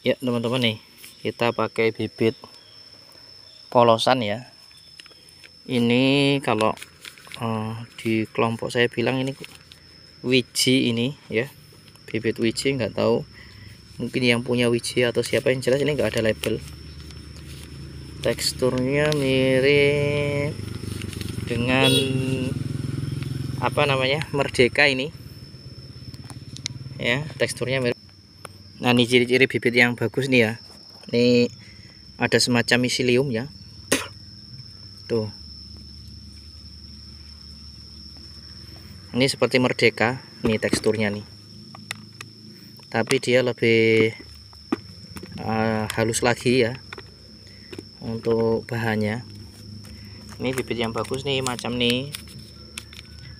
Ya teman-teman, nih kita pakai bibit polosan ya. Ini kalau di kelompok saya bilang ini wiji ini ya, bibit wiji. Nggak tahu mungkin yang punya wiji atau siapa, yang jelas ini nggak ada label. Teksturnya mirip dengan apa namanya, merdeka ini ya, teksturnya mirip. Nah, ini ciri-ciri bibit yang bagus nih ya. Ini ada semacam miselium ya. Tuh. Ini seperti merdeka nih teksturnya nih. Tapi dia lebih halus lagi ya untuk bahannya. Ini bibit yang bagus nih, macam nih.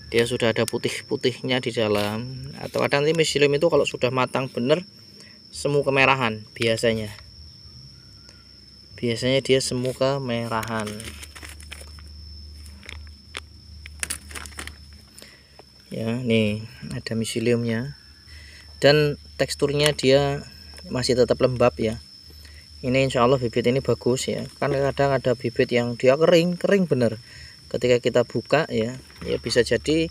Dia sudah ada putih-putihnya di dalam. Atau ada nanti miselium itu kalau sudah matang bener semu kemerahan biasanya. Biasanya dia semu kemerahan. Ya, nih ada miseliumnya. Dan teksturnya dia masih tetap lembab ya. Ini insya Allah bibit ini bagus ya. Kan kadang ada bibit yang dia kering bener. Ketika kita buka ya bisa jadi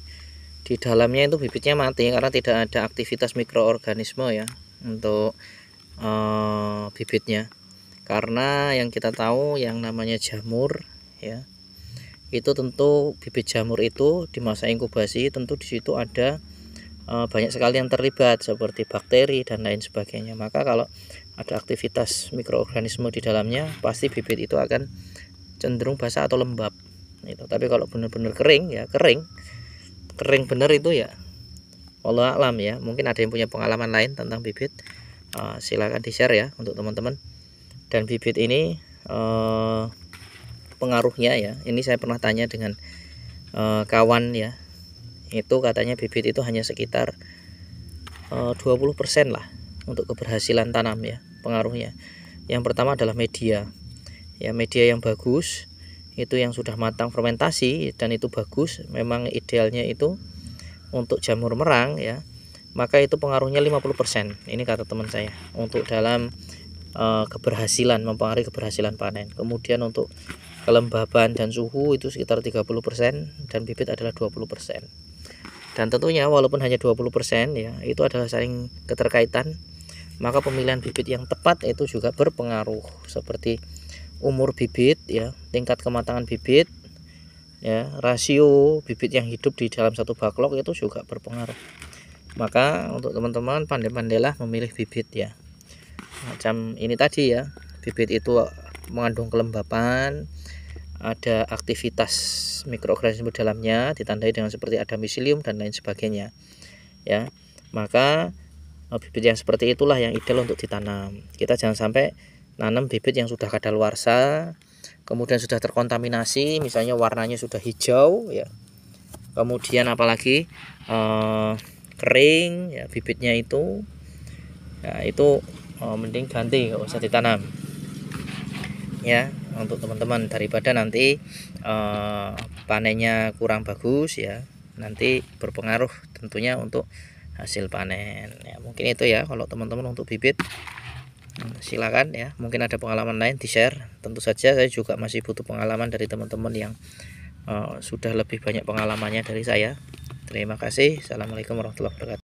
di dalamnya itu bibitnya mati karena tidak ada aktivitas mikroorganisme ya untuk bibitnya. Karena yang kita tahu yang namanya jamur ya, itu tentu bibit jamur itu di masa inkubasi tentu di situ ada banyak sekali yang terlibat seperti bakteri dan lain sebagainya. Maka kalau ada aktivitas mikroorganisme di dalamnya, pasti bibit itu akan cenderung basah atau lembab itu. Tapi kalau benar-benar kering ya, kering bener itu ya wallahu alam ya. Mungkin ada yang punya pengalaman lain tentang bibit, silakan di-share ya untuk teman-teman. Dan bibit ini pengaruhnya ya, ini saya pernah tanya dengan kawan ya, itu katanya bibit itu hanya sekitar 20% lah untuk keberhasilan tanam ya pengaruhnya. Yang pertama adalah media ya, media yang bagus itu yang sudah matang fermentasi dan itu bagus, memang idealnya itu untuk jamur merang ya, maka itu pengaruhnya 50%. Ini kata teman saya untuk dalam keberhasilan, mempengaruhi keberhasilan panen. Kemudian untuk kelembaban dan suhu itu sekitar 30% dan bibit adalah 20%. Dan tentunya walaupun hanya 20% ya, itu adalah saling keterkaitan. Maka pemilihan bibit yang tepat itu juga berpengaruh, seperti umur bibit ya, tingkat kematangan bibit ya, rasio bibit yang hidup di dalam satu baklok itu juga berpengaruh. Maka untuk teman-teman pandai-pandailah memilih bibit ya. Macam ini tadi ya, bibit itu mengandung kelembapan, ada aktivitas mikroorganisme dalamnya, ditandai dengan seperti ada miselium dan lain sebagainya ya. Maka bibit yang seperti itulah yang ideal untuk ditanam. Kita jangan sampai nanam bibit yang sudah kadaluarsa, kemudian sudah terkontaminasi, misalnya warnanya sudah hijau ya, kemudian apalagi kering ya bibitnya itu ya, itu mending ganti, nggak usah ditanam ya untuk teman-teman, daripada nanti panennya kurang bagus ya, nanti berpengaruh tentunya untuk hasil panen ya. Mungkin itu ya kalau teman-teman untuk bibit. Silakan ya, mungkin ada pengalaman lain di-share. Tentu saja saya juga masih butuh pengalaman dari teman-teman yang sudah lebih banyak pengalamannya dari saya. Terima kasih. Assalamualaikum warahmatullahi wabarakatuh.